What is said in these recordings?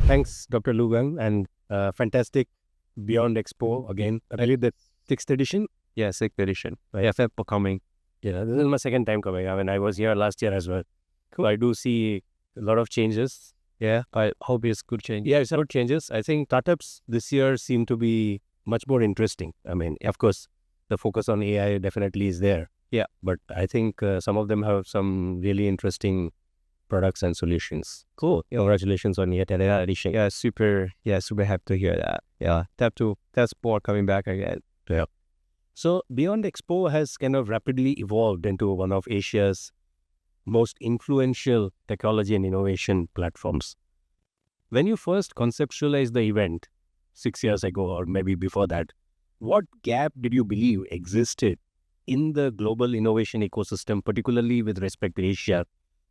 Thanks, Dr. Lu Wang, and fantastic Beyond Expo again. Really, the sixth edition? Yeah, sixth edition. Yeah, thanks for coming. Yeah, this is my second time coming. I mean, I was here last year as well. Cool. I do see a lot of changes. Yeah, I hope it's good change. Yeah, it's good changes. I think startups this year seem to be much more interesting. I mean, of course, the focus on AI definitely is there. Yeah, but I think some of them have some really interesting products and solutions. Cool. Congratulations on yet another edition. Yeah, super happy to hear that. Yeah, that's sport coming back again. Yeah. So Beyond Expo has kind of rapidly evolved into one of Asia's most influential technology and innovation platforms. When you first conceptualized the event 6 years ago, or maybe before that, what gap did you believe existed in the global innovation ecosystem, particularly with respect to Asia,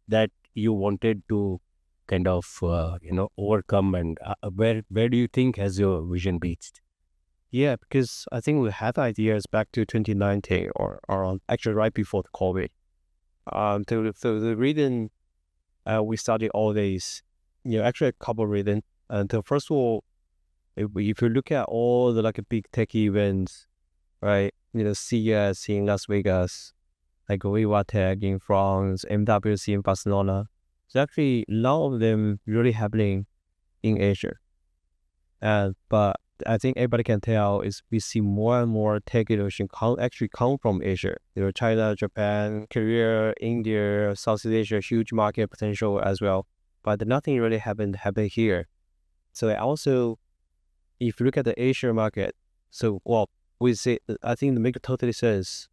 that you wanted to kind of, overcome, and where do you think has your vision reached? Yeah, because I think we had ideas back to 2019 or actually right before the COVID. So the reason we started all these, actually a couple of reasons. And the first of all, if you look at all the big tech events, right? CES in Las Vegas, like Viva Tech in France, MWC in Barcelona. So actually, none of them really happening in Asia. But I think everybody can tell is we see more and more tech innovation come from Asia. China, Japan, Korea, India, Southeast Asia, huge market potential as well. But nothing really happened here. So also, if you look at the Asia market, we say I think it makes totally sense.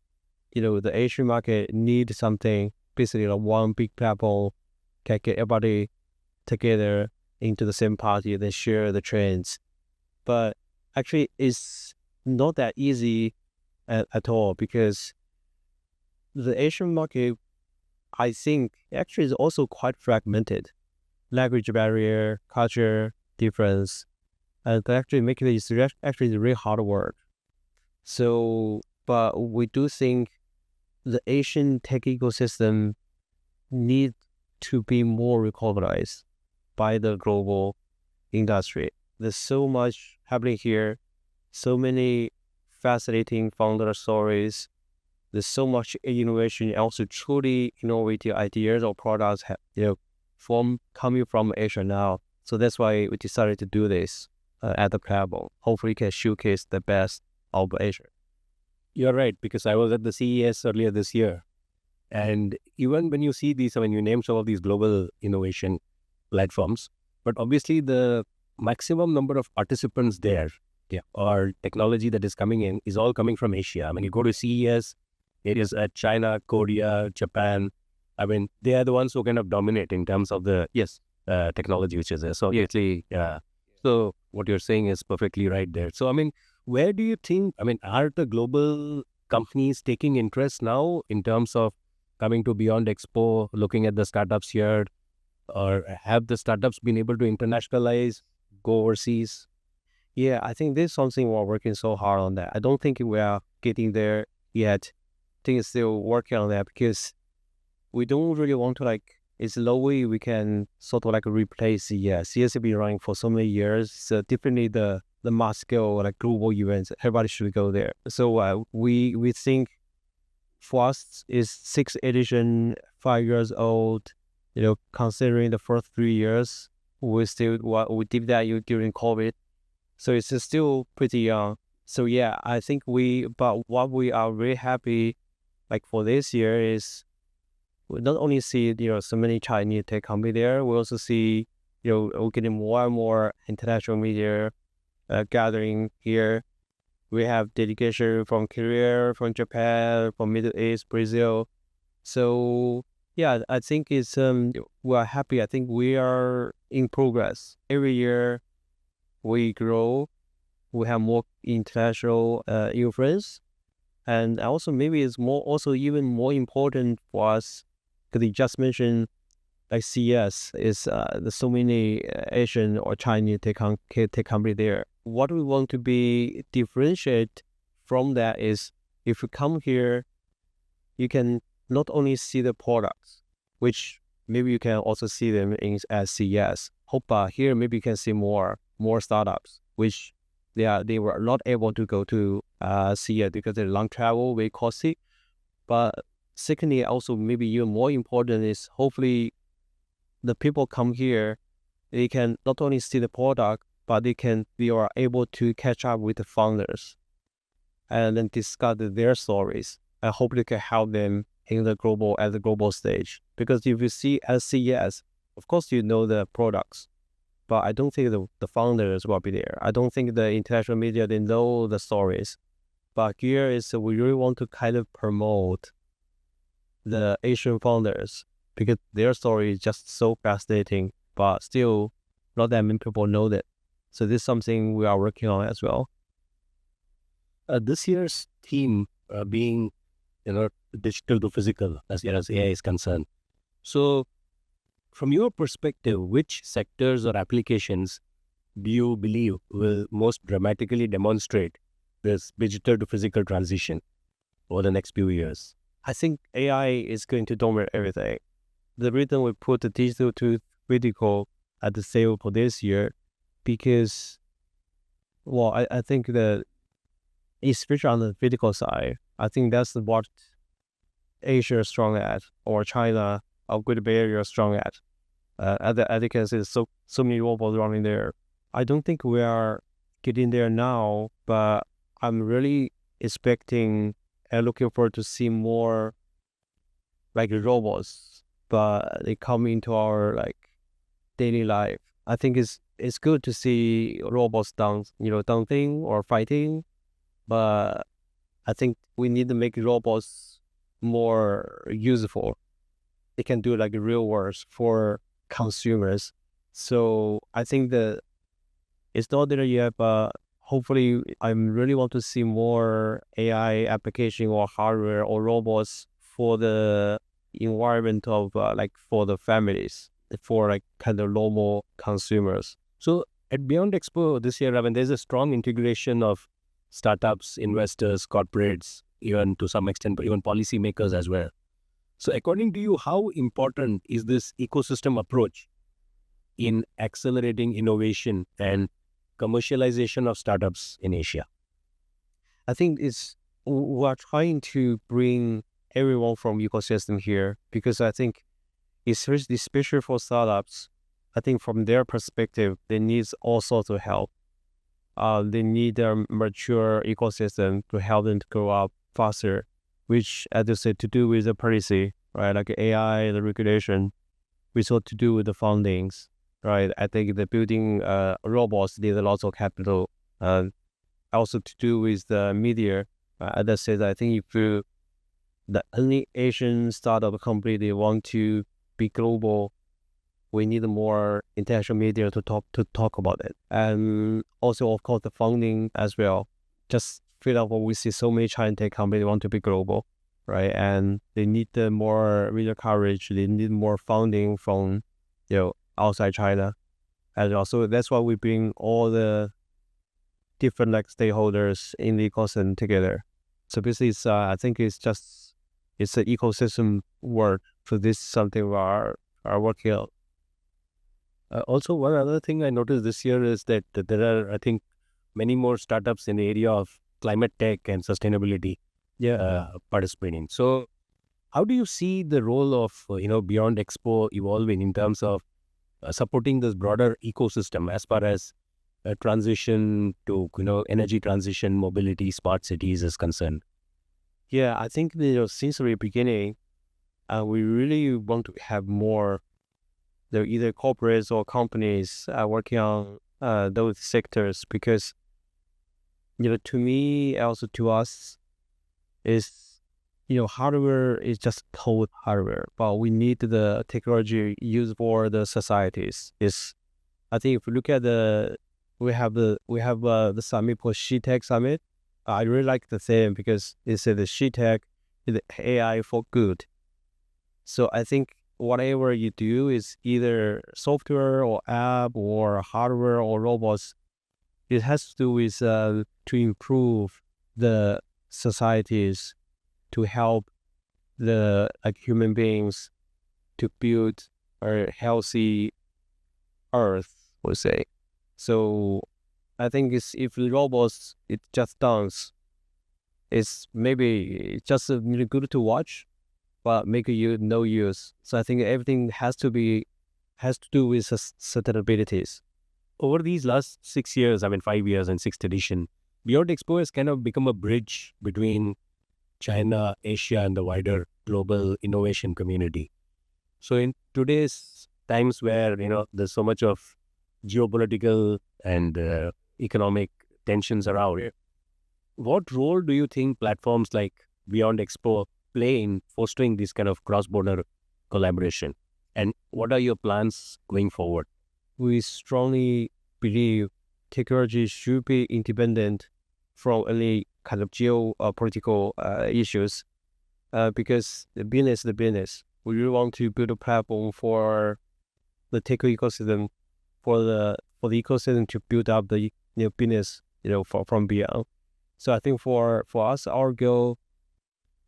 The Asian market needs something, basically one big platform can get everybody together into the same party, then share the trends. But actually, it's not that easy at all, because the Asian market, I think, actually is also quite fragmented. Language barrier, culture difference, and actually making it actually really hard work. So, but we do think the Asian tech ecosystem needs to be more recognized by the global industry. There's so much happening here, so many fascinating founder stories. There's so much innovation, and also truly innovative ideas or products, coming from Asia now. So that's why we decided to do this at the platform. Hopefully, we can showcase the best of Asia. You're right, because I was at the CES earlier this year. And even when you see these, you name some of these global innovation platforms, but obviously the maximum number of participants there, or technology that is coming in, is all coming from Asia. You go to CES, it is at China, Korea, Japan. They are the ones who kind of dominate in terms of the technology which is there. So obviously, so what you're saying is perfectly right there. So where do you think, are the global companies taking interest now in terms of coming to Beyond Expo, looking at the startups here, or have the startups been able to internationalize, go overseas? Yeah, I think this is something we're working so hard on that. I don't think we are getting there yet. I think it's still working on that, because we don't really want to it's no way we can sort of replace CES. CES has been running for so many years. So definitely the mass scale global events, everybody should go there. So we think for us is 6th edition, 5 years old. Considering the first 3 years, we did that during COVID, so it's still pretty young. So yeah, I think but what we are really happy for this year is we not only see so many Chinese tech companies there, we also see we're getting more and more international media gathering here. We have delegation from Korea, from Japan, from Middle East, Brazil. So yeah, I think it's we are happy. I think we are in progress. Every year we grow, we have more international influence, and also maybe it's even more important for us, because you just mentioned CES is there's so many Asian or Chinese tech company there. What we want to be differentiate from that is, if you come here, you can not only see the products, which maybe you can also see them as CES, hope here maybe you can see more startups which they were not able to go to see it because the long travel very costly. But secondly, also maybe even more important is hopefully the people come here, they can not only see the product, but they are able to catch up with the founders and then discuss their stories. I hope they can help them in the global stage. Because if you see at CES, of course you know the products, but I don't think the founders will be there. I don't think the international media, they know the stories. But here is we really want to kind of promote the Asian founders because their story is just so fascinating, but still not that many people know that. So this is something we are working on as well. This year's theme being, digital to physical as far as AI is concerned. So from your perspective, which sectors or applications do you believe will most dramatically demonstrate this digital to physical transition over the next few years? I think AI is going to dominate everything. The reason we put the digital to physical at the sale for this year, because, well, I think that especially on the physical side, I think that's what Asia is strong at, or China or Great Bay Area is strong at. As you can see, so many robots running there. I don't think we are getting there now, but I'm really expecting and looking forward to see more like robots, but they come into our like daily life. I think it's good to see robots dancing or fighting, but I think we need to make robots more useful. They can do like real work for consumers. So I think that it's not there yet, but hopefully I really want to see more AI application or hardware or robots for the environment of for the families, for like kind of normal consumers. So at Beyond Expo this year, there's a strong integration of startups, investors, corporates, even to some extent, even policymakers as well. So according to you, how important is this ecosystem approach in accelerating innovation and commercialization of startups in Asia? I think we are trying to bring everyone from ecosystem here because I think especially for startups, I think from their perspective, they need all sorts of help. They need a mature ecosystem to help them to grow up faster, which, as you said, to do with the policy, right? Like AI, the regulation, which what to do with the fundings, right? I think the building robots need a lot of capital. Also to do with the media. As I said, I think if the only Asian startup company they want to be global, we need more international media to talk about it. And also, of course, the funding as well. Just feel like we see so many China tech companies want to be global, right? And they need more media coverage. They need more funding from, outside China. And also, that's why we bring all the different stakeholders in the ecosystem together. So basically, I think it's an ecosystem work. So this is something we are working on. Also, one other thing I noticed this year is that there are, I think, many more startups in the area of climate tech and sustainability participating. So how do you see the role of, Beyond Expo evolving in terms of supporting this broader ecosystem as far as transition to, energy transition, mobility, smart cities is concerned? Yeah, I think since the very beginning, we really want to have more either corporates or companies working on those sectors because, to me, also to us, is, hardware is just code hardware, but we need the technology used for the societies. I think if you look at we have the summit called SheTech Summit. I really like the theme because it said the SheTech is AI for good. So I think whatever you do is either software or app or hardware or robots, it has to do with to improve the societies, to help the human beings to build a healthy Earth, we'll say. So I think if the robots it just dance, it's maybe just really good to watch, but make you no use. So I think everything has to do with sustainabilities. Over these last 6 years, 5 years and sixth edition, Beyond Expo has kind of become a bridge between China, Asia, and the wider global innovation community. So in today's times where, there's so much of geopolitical and economic tensions around, what role do you think platforms like Beyond Expo play in fostering this kind of cross-border collaboration? And what are your plans going forward? We strongly believe technology should be independent from any kind of geopolitical issues, because the business is the business. We really want to build a platform for the tech ecosystem, for the ecosystem to build up the business from beyond. So I think for us, our goal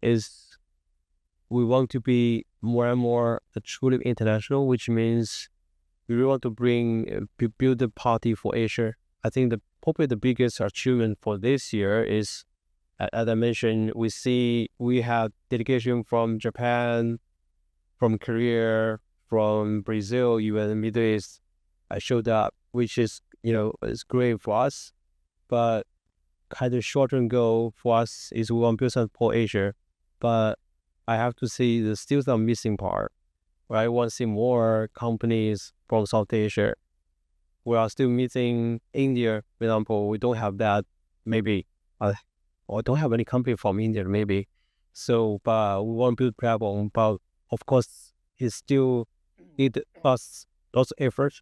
is we want to be more and more truly international, which means we really want to build a party for Asia. I think probably the biggest achievement for this year is, as I mentioned, we have delegation from Japan, from Korea, from Brazil, even the Middle East. I showed up, which is is great for us, but kind of short-term goal for us is we want to build something for Asia, but I have to say there's still some missing part. Where I want to see more companies from South Asia. We are still missing India, for example. We don't have that, maybe, or don't have any company from India, maybe. So, but we want to build platform, but of course, it still need us lots of effort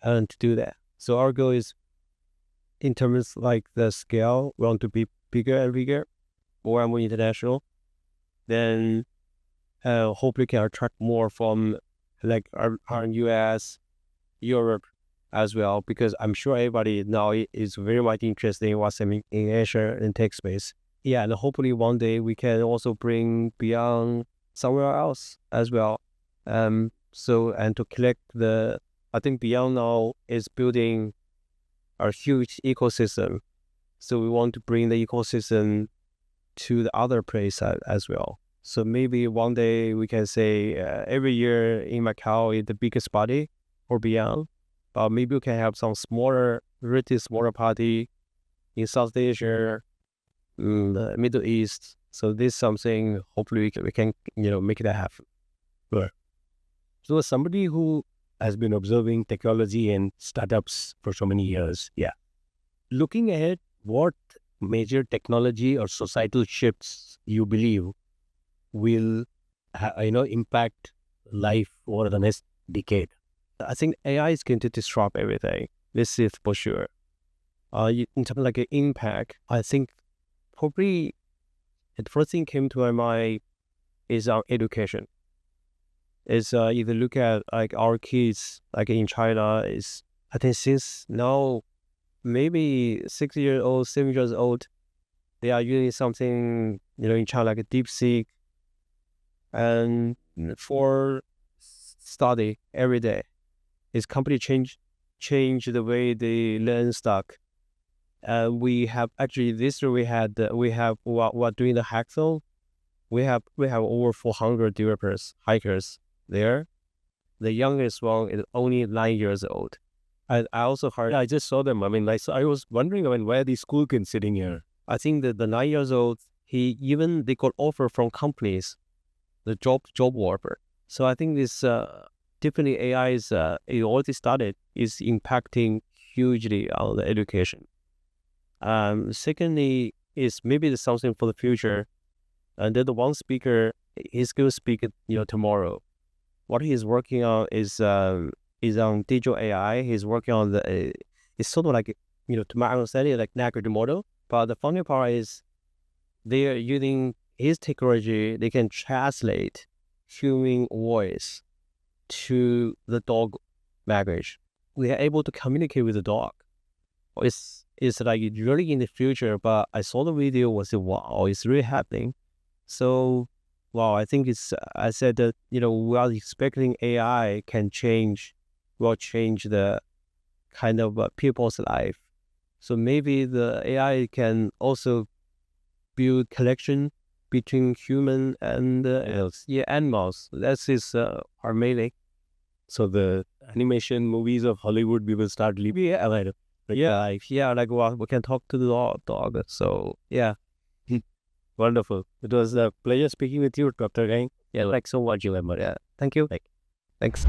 and to do that. So our goal is, in terms like the scale, we want to be bigger and bigger, more and more international. Then hopefully can attract more from like our US, Europe as well, because I'm sure everybody now is very much interested in what's happening in Asia and tech space. Yeah, and hopefully one day we can also bring Beyond somewhere else as well. So, and to collect I think Beyond now is building a huge ecosystem. So we want to bring the ecosystem to the other place as well. So maybe one day we can say every year in Macao is the biggest party or Beyond, but maybe we can have some relatively smaller party in South Asia, in the Middle East. So this is something hopefully we can make that happen. Sure. So as somebody who has been observing technology and startups for so many years, looking ahead, what major technology or societal shifts you believe will impact life over the next decade? I think AI is going to disrupt everything. This is for sure. In terms of like an impact, I think probably the first thing came to my mind is our education. Is if you look at like our kids, like in China, is I think since now maybe 6 years old, 7 years old, they are using something in China like a DeepSeek, and for study every day. It's completely change the way they learn stuff. We have actually this year we have we're doing the hackathon. We have over 400 developers, hackers there. The youngest one is only 9 years old. I also heard. I just saw them. I was wondering, why are these school kids sitting here? I think that the 9 years old, they got offer from companies, the job offer. So I think this definitely AI is it already started, is impacting hugely on the education. Secondly, is maybe there's something for the future. And then the one speaker is going to speak tomorrow. What he's working on is on digital AI. He's working on it's sort of like to my understanding like language model. But the funny part is they are using his technology. They can translate human voice to the dog language. We are able to communicate with the dog. It's like really in the future, but I saw the video, was wow, it's really happening. So wow, I think I said that we are expecting AI can change will change the kind of people's life. So maybe the AI can also build connection between human and animals. That is our mailing. So the animation movies of Hollywood, we will start leaving. Like we can talk to the dog. So yeah. Wonderful. It was a pleasure speaking with you, Dr. Gang. Yeah, thanks so much, Guillermo. Yeah, thank you. Thanks.